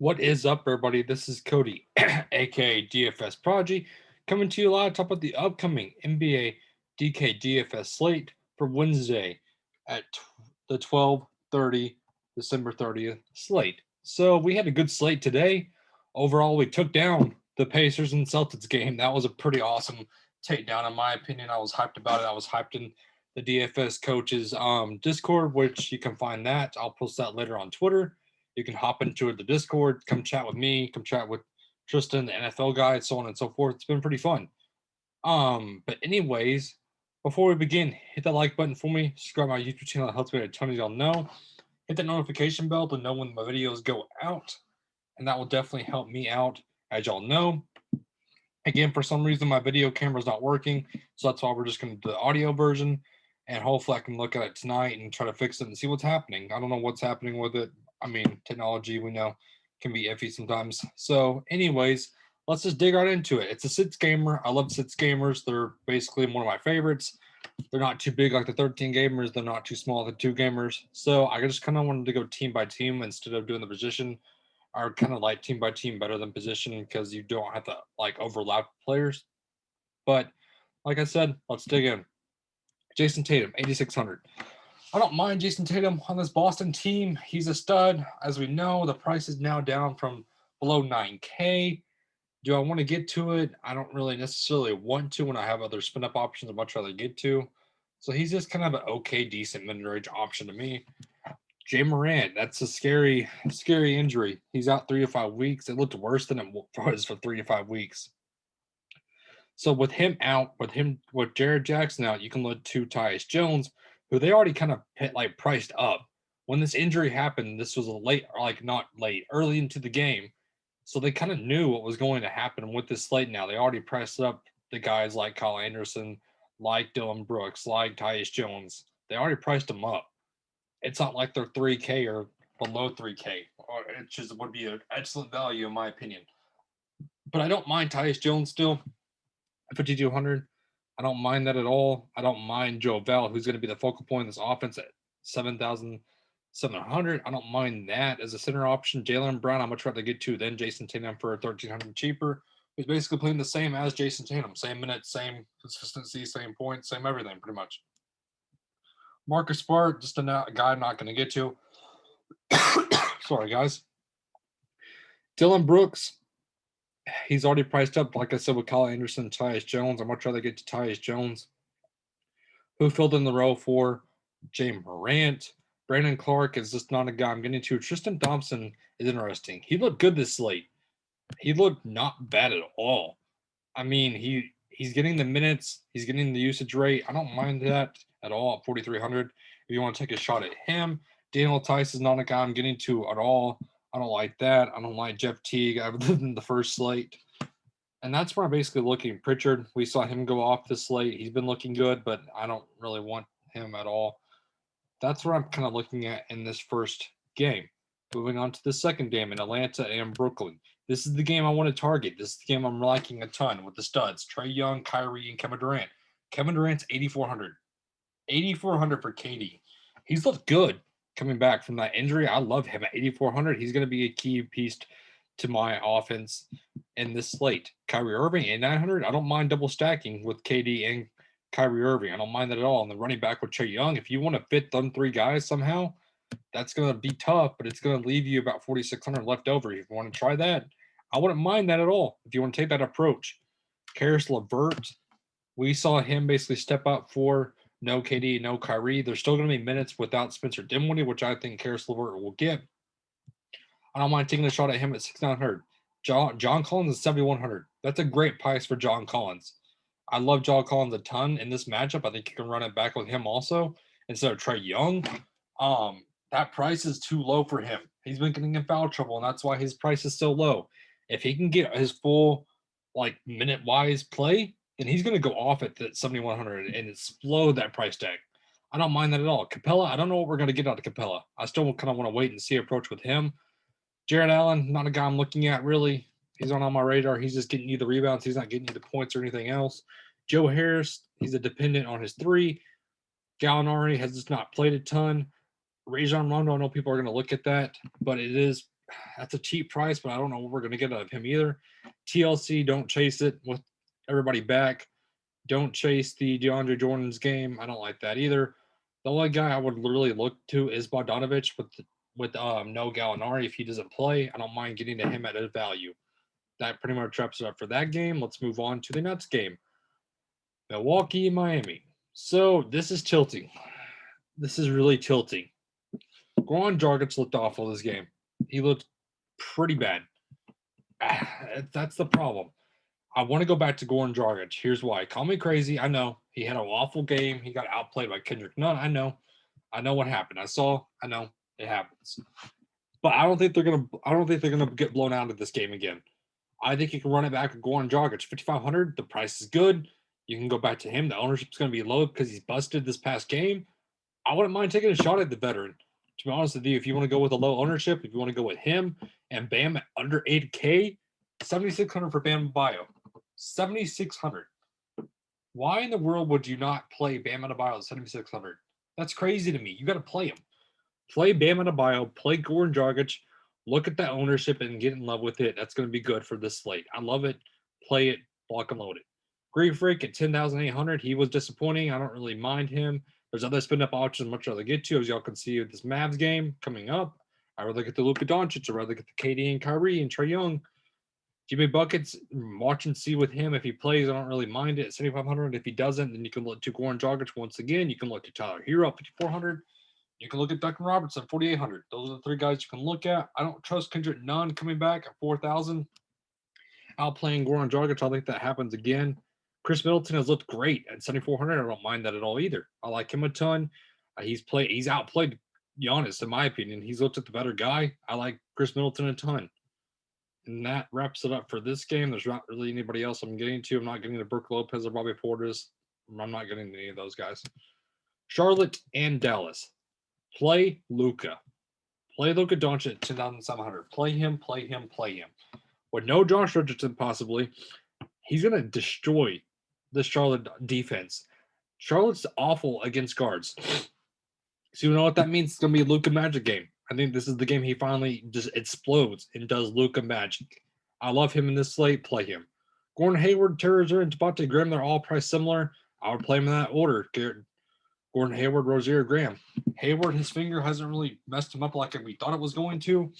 What is up, everybody? This is Cody, aka DFS Prodigy, coming to you live top of the upcoming NBA DK DFS slate for Wednesday at the 12:30 December 30th slate. So we had a good slate today. Overall, we took down the Pacers and Celtics game. That was a pretty awesome takedown, in my opinion. I was hyped about it. I was hyped in the DFS coaches Discord, which you can find that. I'll post that later on Twitter. You can hop into the Discord, come chat with me, come chat with Tristan, the NFL guy, so on and so forth. It's been pretty fun. But anyways, before we begin, hit that like button for me. Subscribe to my YouTube channel. It helps me a ton of y'all know. Hit that notification bell to know when my videos go out, and that will definitely help me out, as y'all know. Again, for some reason, my video camera's not working, so that's why we're just going to do the audio version, and hopefully I can look at it tonight and try to fix it and see what's happening. I don't know what's happening with it. I mean, technology, we know, can be iffy sometimes. So anyways, let's just dig right into it. It's a sits gamer. I love sits gamers. They're basically one of my favorites. They're not too big like the 13 gamers. They're not too small like the 2 gamers. So I just kind of wanted to go team by team instead of doing the position. I kind of like team by team better than position because you don't have to like overlap players. But like I said, let's dig in. Jason Tatum, 8,600. I don't mind Jason Tatum on this Boston team. He's a stud. As we know, the price is now down from below 9K. Do I want to get to it? I don't really necessarily want to when I have other spin up options I'd much rather get to. So he's just kind of an okay, decent mid-range option to me. Moran, that's a scary injury. He's out 3 to 5 weeks. It looked worse than it was for 3 to 5 weeks. So with him out, with Jared Jackson out, you can look to Tyus Jones, who they already kind of priced up. When this injury happened, this was early into the game. So they kind of knew what was going to happen with this slate now. They already priced up the guys like Kyle Anderson, like Dylan Brooks, like Tyus Jones. They already priced them up. It's not like they're 3K or below 3K. It just would be an excellent value, in my opinion. But I don't mind Tyus Jones still. 5,200. I don't mind that at all. I don't mind Joe Val, who's going to be the focal point of this offense at 7,700. I don't mind that as a center option. Jaylen Brown, I'm much rather get to than Jason Tatum for 1,300 cheaper. He's basically playing the same as Jason Tatum. Same minutes, same consistency, same points, same everything, pretty much. Marcus Smart, just a guy I'm not going to get to. Sorry, guys. Dylan Brooks, he's already priced up, like I said, with Kyle Anderson, Tyus Jones. I'm much rather get to Tyus Jones, who filled in the role for James Morant. Brandon Clark is just not a guy I'm getting to. Tristan Thompson is interesting. He looked good this slate. He looked not bad at all. I mean, he's getting the minutes. He's getting the usage rate. I don't mind that at all at 4,300. If you want to take a shot at him, Daniel Tice is not a guy I'm getting to at all. I don't like that. I don't like Jeff Teague other than the first slate. And that's where I'm basically looking. Pritchard, we saw him go off this slate. He's been looking good, but I don't really want him at all. That's where I'm kind of looking at in this first game. Moving on to the second game in Atlanta and Brooklyn. This is the game I want to target. This is the game I'm liking a ton with the studs. Trae Young, Kyrie, and Kevin Durant. Kevin Durant's 8,400. 8,400 for KD. He's looked good coming back from that injury. I love him at 8,400. He's going to be a key piece to my offense in this slate. Kyrie Irving, 8,900. I don't mind double stacking with KD and Kyrie Irving. I don't mind that at all. And the running back with Trae Young, if you want to fit them 3 guys somehow, that's going to be tough, but it's going to leave you about 4,600 left over. If you want to try that, I wouldn't mind that at all if you want to take that approach. Karis Levert, we saw him basically step up for no KD, no Kyrie. There's still going to be minutes without Spencer Dinwiddie, which I think Karis Levert will get. I don't mind taking a shot at him at 6,900. John Collins is 7,100. That's a great price for John Collins. I love John Collins a ton in this matchup. I think you can run it back with him also instead of Trae Young. That price is too low for him. He's been getting in foul trouble, and that's why his price is so low. If he can get his full, minute-wise play, then he's going to go off at that 7,100 and explode that price tag. I don't mind that at all. Capella, I don't know what we're going to get out of Capella. I still kind of want to wait and see approach with him. Jared Allen, not a guy I'm looking at really. He's not on my radar. He's just getting you the rebounds. He's not getting you the points or anything else. Joe Harris, he's a dependent on his 3. Gallinari has just not played a ton. Rajon Rondo, I know people are going to look at that, but it is that's a cheap price, but I don't know what we're going to get out of him either. TLC, don't chase it with everybody back. Don't chase the DeAndre Jordan's game. I don't like that either. The only guy I would literally look to is Bogdanovich with no Gallinari if he doesn't play. I don't mind getting to him at a value. That pretty much wraps it up for that game. Let's move on to the Nets game. Milwaukee, Miami. So this is tilting. This is really tilting. Goran Dragic looked awful this game. He looked pretty bad. That's the problem. I want to go back to Goran Dragic. Here's why. Call me crazy. I know. He had an awful game. He got outplayed by Kendrick Nunn. I know. I know what happened. I know. It happens. But I don't think they're gonna get blown out of this game again. I think you can run it back with Goran Dragic. 5,500. The price is good. You can go back to him. The ownership's gonna be low because he's busted this past game. I wouldn't mind taking a shot at the veteran. To be honest with you, if you want to go with a low ownership, if you want to go with him and Bam at under 8K, 7,600 for Bam Adebayo. 7,600. Why in the world would you not play Bam Adebayo at 7,600? That's crazy to me. You got to play him. Play Bam Adebayo, play Goran Dragic, look at that ownership and get in love with it. That's going to be good for this slate. I love it. Play it, lock and load it. Grief Freak at 10,800. He was disappointing. I don't really mind him. There's other spin up options much rather get to, as y'all can see with this Mavs game coming up. I'd rather get the Luka Doncic. I'd rather get the KD and Kyrie and Trae Young. Jimmy Buckets, watch and see with him. If he plays, I don't really mind it at 7,500. If he doesn't, then you can look to Goran Dragic once again. You can look to Tyler Hero at 5,400. You can look at Duncan Robertson, 4,800. Those are the three guys you can look at. I don't trust Kendrick Nunn coming back at 4,000. Outplaying Goran Dragic, I think that happens again. Chris Middleton has looked great at 7,400. I don't mind that at all either. I like him a ton. He's outplayed Giannis, in my opinion. He's looked at the better guy. I like Chris Middleton a ton. And that wraps it up for this game. There's not really anybody else I'm getting to. I'm not getting to Brook Lopez or Bobby Portis. I'm not getting to any of those guys. Charlotte and Dallas. Play Luka. Play Luka Doncic at 10,700. Play him. With no Josh Richardson possibly, he's going to destroy the Charlotte defense. Charlotte's awful against guards. So you know what that means? It's going to be a Luka Magic game. I think this is the game he finally just explodes and does Luka Magic. I love him in this slate. Play him. Gordon Hayward, Terrozer, and Devontae Graham, they're all priced similar. I would play him in that order. Gordon Hayward, Rozier, Graham. Hayward, his finger hasn't really messed him up like we thought it was going to.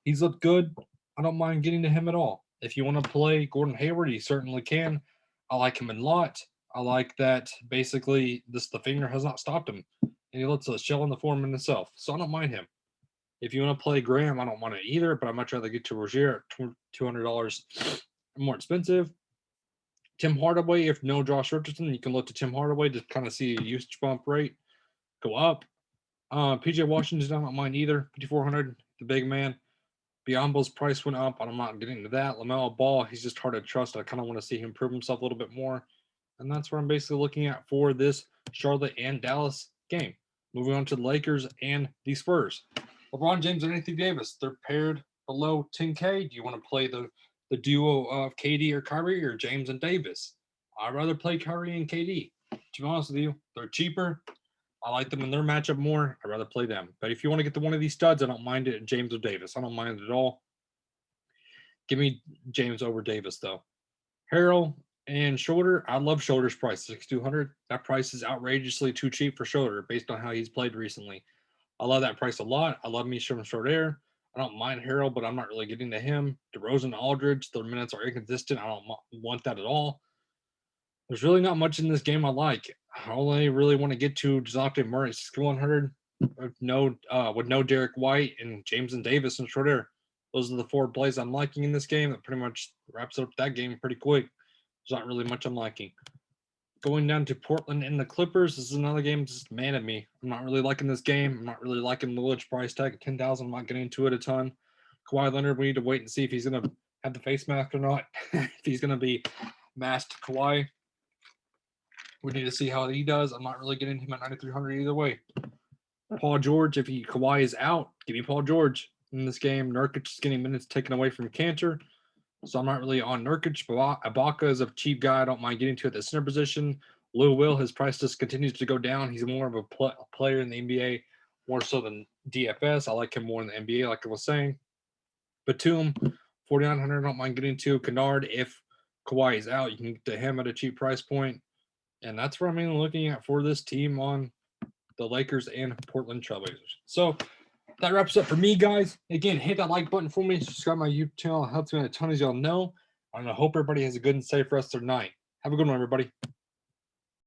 He's looked good. I don't mind getting to him at all. If you want to play Gordon Hayward, you certainly can. I like him a lot. I like that basically the finger has not stopped him. And he looks a shell in the form in himself. So I don't mind him. If you want to play Graham, I don't want it either, but I'd much rather get to Rozier at $200 more expensive. Tim Hardaway, if no Josh Richardson, you can look to Tim Hardaway to kind of see a usage bump rate go up. PJ Washington, I don't mind either. 5,400, the big man. Biombo's price went up. I'm not getting into that. LaMelo Ball, he's just hard to trust. I kind of want to see him prove himself a little bit more. And that's what I'm basically looking at for this Charlotte and Dallas game. Moving on to the Lakers and the Spurs. LeBron James and Anthony Davis, they're paired below 10K. Do you want to play the duo of KD or Kyrie or James and Davis? I'd rather play Kyrie and KD. To be honest with you, they're cheaper. I like them in their matchup more. I'd rather play them. But if you want to get to one of these studs, I don't mind it, James or Davis. I don't mind it at all. Give me James over Davis, though. Harrell and Schroeder, I love Schroeder's price, 6,200. That price is outrageously too cheap for Schroeder based on how he's played recently. I love that price a lot. I love me some Schroeder. I don't mind Harrell, but I'm not really getting to him. DeRozan and Aldridge, their minutes are inconsistent. I don't want that at all. There's really not much in this game I like. I only really want to get to DeJounte Murray, 6,100, with no Derek White and James and Davis and Schroeder. Those are the four plays I'm liking in this game. That pretty much wraps up that game pretty quick. There's not really much I'm liking. Going down to Portland and the Clippers, this is another game just mad at me. I'm not really liking this game. I'm not really liking Lillard's price tag at 10,000. I'm not getting into it a ton. Kawhi Leonard, we need to wait and see if he's going to have the face mask or not. If he's going to be masked Kawhi, we need to see how he does. I'm not really getting him at 9,300 either way. Paul George, if Kawhi is out, give me Paul George in this game. Nurkic is getting minutes taken away from Cantor. So I'm not really on Nurkic. Ibaka is a cheap guy. I don't mind getting to at the center position. Lou Will, his price just continues to go down. He's more of a player in the NBA, more so than DFS. I like him more in the NBA, like I was saying. Batum, 4,900. I don't mind getting to Kennard if Kawhi is out. You can get to him at a cheap price point. And that's what I'm mainly looking at for this team on the Lakers and Portland Trailblazers. So that wraps up for me, guys. Again, hit that like button for me. Subscribe to my YouTube channel. It helps me out a ton, as y'all know. And I hope everybody has a good and safe rest of their night. Have a good one, everybody.